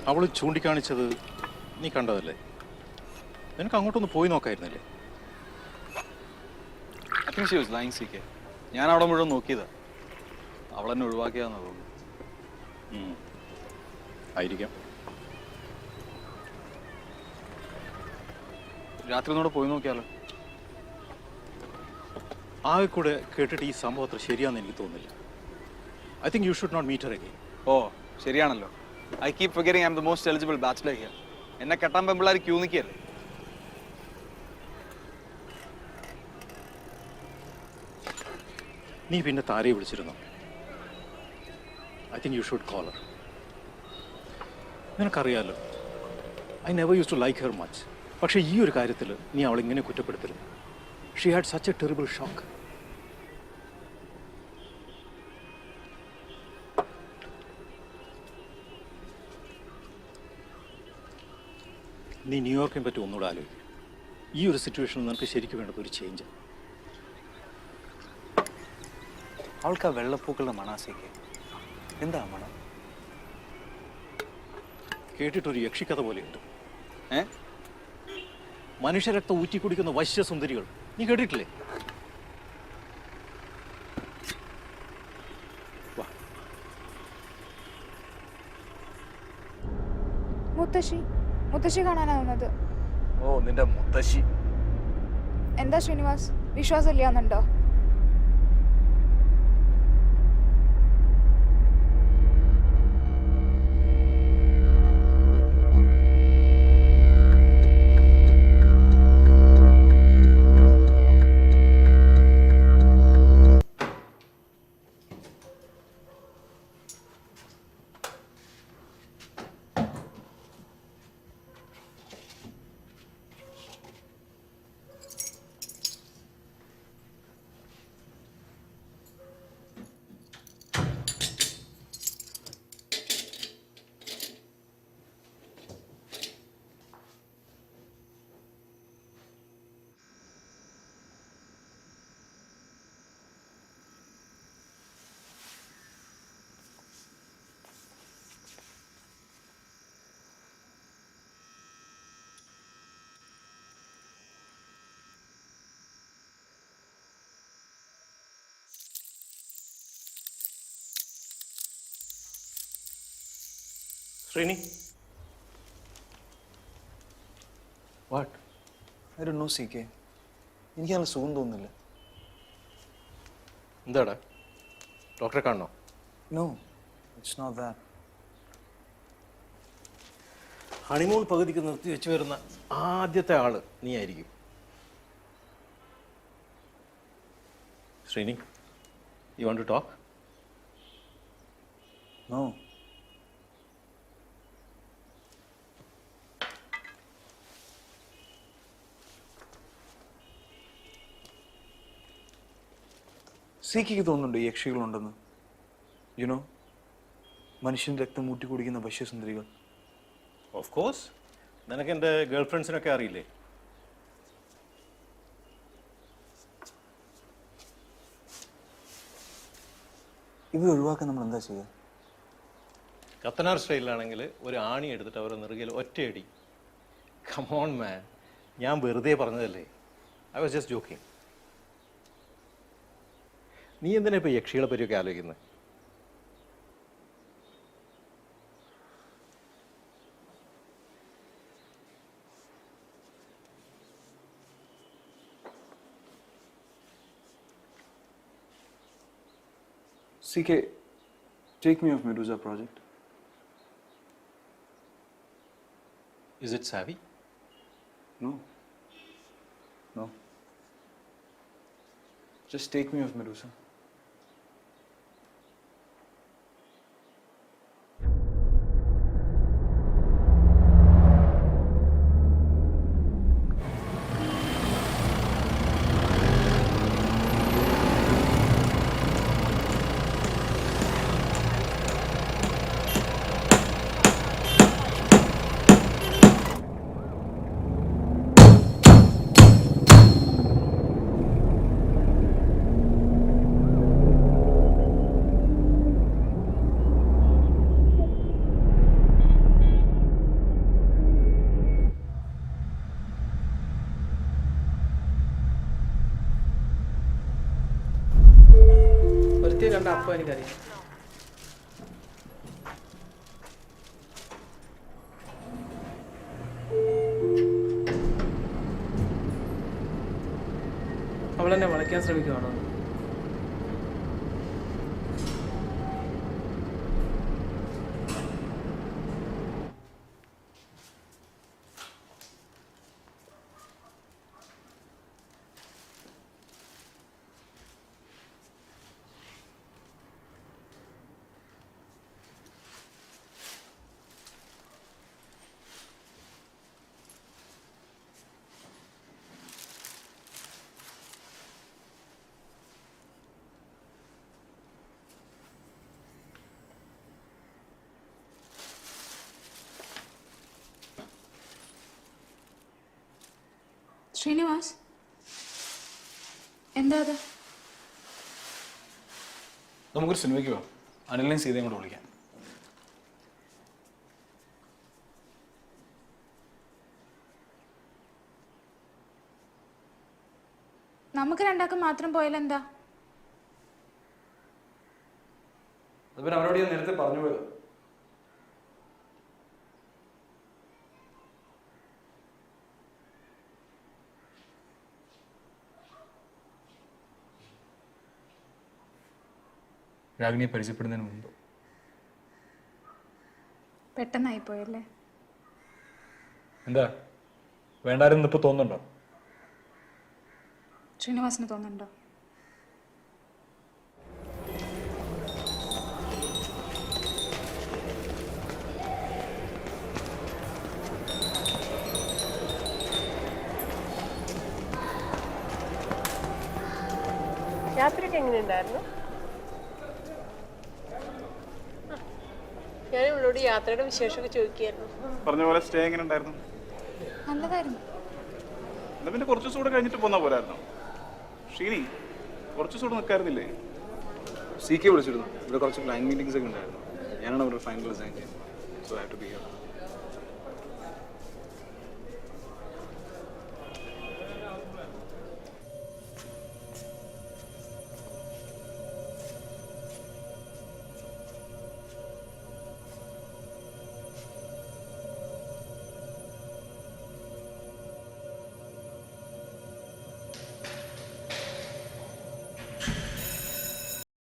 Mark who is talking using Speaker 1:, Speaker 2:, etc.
Speaker 1: അവൾ ചൂണ്ടിക്കാണിച്ചത് നീ കണ്ടതല്ലേ? നിനക്ക് അങ്ങോട്ടൊന്ന് പോയി നോക്കായിരുന്നില്ലേ?
Speaker 2: I think she was lying, CK. ഞാൻ അവിടെ മുഴുവൻ നോക്കിയതാ. അവളെന്നെ ഒഴിവാക്കിയാന്ന് തോന്നുന്നു.
Speaker 1: ആയിരിക്കാം.
Speaker 2: രാത്രി ഒന്നുകൂടെ പോയി നോക്കിയാലോ?
Speaker 1: ആകെ കൂടെ കേട്ടിട്ട് ഈ സംഭവം അത്ര ശരിയാണെന്ന് എനിക്ക് തോന്നുന്നില്ല. I think you should not meet her again.
Speaker 2: ഓ ശരിയാണല്ലോ. I keep figuring I am the most eligible bachelor here. എന്നെ കെട്ടാൻ പെമ്പിള്ളാർ ക്യൂ നിൽക്കുകയല്ലേ?
Speaker 1: നീ പിന്നെ താരയെ വിളിച്ചിരുന്നോ? I think you should call her. നിനക്കറിയാലോ, I never use to like her much. പക്ഷേ ഈ ഒരു കാര്യത്തിൽ നീ അവളിങ്ങനെ കുറ്റപ്പെടുത്തരുത്. She had such a terrible shock. നീ ന്യൂയോർക്കിനെ പറ്റി ഒന്നുകൂടെ ആലോചിക്കും. ഈ ഒരു സിറ്റുവേഷനിൽ നിനക്ക് ശരിക്കും വേണ്ടത് ഒരു ചേഞ്ച്.
Speaker 2: അവൾക്ക് ആ വെള്ളപ്പൂക്കളുടെ മണാസിക്ക് എന്താ മണം?
Speaker 1: കേട്ടിട്ടൊരു യക്ഷിക്കഥ പോലെയുണ്ട്. മനുഷ്യരക്തം ഊറ്റി കുടിക്കുന്ന വശ്യസുന്ദരികൾ. നീ കേട്ടിട്ടില്ലേ?
Speaker 3: മുത്തശ്ശി കാണാനാ വന്നത്.
Speaker 1: ഓ, നിന്റെ മുത്തശ്ശി.
Speaker 3: എന്താ ശ്രീനിവാസ്, വിശ്വാസം ഇല്ലാന്നുണ്ടോ?
Speaker 1: Srini, what?
Speaker 2: I don't know CK. എനിക്ക് നല്ല സുഖം തോന്നുന്നില്ല.
Speaker 1: എന്താടാ, ഡോക്ടറെ കാണണോ?
Speaker 2: No, it's not that.
Speaker 1: Honeymoon പകുതിക്ക് നിർത്തി വെച്ച് വരുന്ന ആദ്യത്തെ ആള് നീ ആയിരിക്കും. Srini, you want to talk?
Speaker 2: No. Sick തോന്നുന്നുണ്ട് ഈ യക്ഷികളുണ്ടെന്ന്. യുനോ, മനുഷ്യൻ രക്തം ഊറ്റി കുടിക്കുന്ന വശ്യസുന്ദരികൾ.
Speaker 1: Of course. നിനക്ക് എൻ്റെ ഗേൾ ഫ്രണ്ട്സിനൊക്കെ അറിയില്ലേ?
Speaker 2: ഇവ ഒഴിവാക്കാൻ നമ്മൾ എന്താ ചെയ്യുക?
Speaker 1: കത്തനാർ സ്റ്റൈലിലാണെങ്കിൽ ഒരു ആണി എടുത്തിട്ട് അവരുടെ നെറുകയിൽ ഒറ്റയടി. കമോൺ മാൻ, ഞാൻ വെറുതെ പറഞ്ഞതല്ലേ. I was just joking. നീ എന്തിനാ ഇപ്പോൾ യക്ഷികളെ പറ്റിയൊക്കെ ആലോചിക്കുന്നത്?
Speaker 2: CK, take me off Medusa project.
Speaker 1: Is it savvy?
Speaker 2: No. No. Just take me off Medusa.
Speaker 4: കണ്ട അപ്പം എനിക്കറിയാം. അവളെന്നെ വളയ്ക്കാൻ ശ്രമിക്കുവാണോ?
Speaker 3: ശ്രീനിവാസ്, എന്താ അത്?
Speaker 2: നമുക്കൊരു സിനിമയ്ക്ക് പോവാം. അനിലിനെയും സീതയും കൂടെ വിളിക്കാം.
Speaker 3: നമുക്ക് രണ്ടാൾക്കും മാത്രം പോയാലെന്താ?
Speaker 2: അത് പിന്നെ അവരോട് ഞാൻ നേരത്തെ പറഞ്ഞു പോയത്. രാഗിനിയെ പരിചയപ്പെടുന്നതിന് മുമ്പ്.
Speaker 3: പെട്ടെന്നായിപ്പോയല്ലേ?
Speaker 2: എന്താ വേണ്ടായിരുന്നു ഇപ്പൊ തോന്നുന്നുണ്ടോ?
Speaker 3: ശ്രീനിവാസിന് തോന്നുന്നുണ്ടോ?
Speaker 5: യാത്രയൊക്കെ എങ്ങനെയുണ്ടായിരുന്നു? ഞാൻ ഇവളോട് യാത്രയുടെ വിശേഷമൊക്കെ ചോദിക്കുകയായിരുന്നു.
Speaker 6: പറഞ്ഞ പോലെ സ്റ്റേ എങ്ങനെ ഉണ്ടായിരുന്നു?
Speaker 3: നല്ലതായിരുന്നു.
Speaker 6: എന്നാ പിന്നെ കുറച്ച് ദിവസം കൂടെ കഴിഞ്ഞിട്ട് പോന്നാ പോരായിരുന്നോ? ഷീനി കുറച്ച് ദിവസം കൂടെ നിൽക്കാറുന്നില്ലേ?
Speaker 2: സി കെ വിളിച്ചിരുന്നു. ഇവിടെ കുറച്ച് ക്ലൈന്റ് മീറ്റിംഗ്സ് ഒക്കെ ഉണ്ടായിരുന്നു. ഞാനാണ് അവരുടെ ഫൈനൽ റിസൈൻ ചെയ്യുന്നത്. So I have to be here.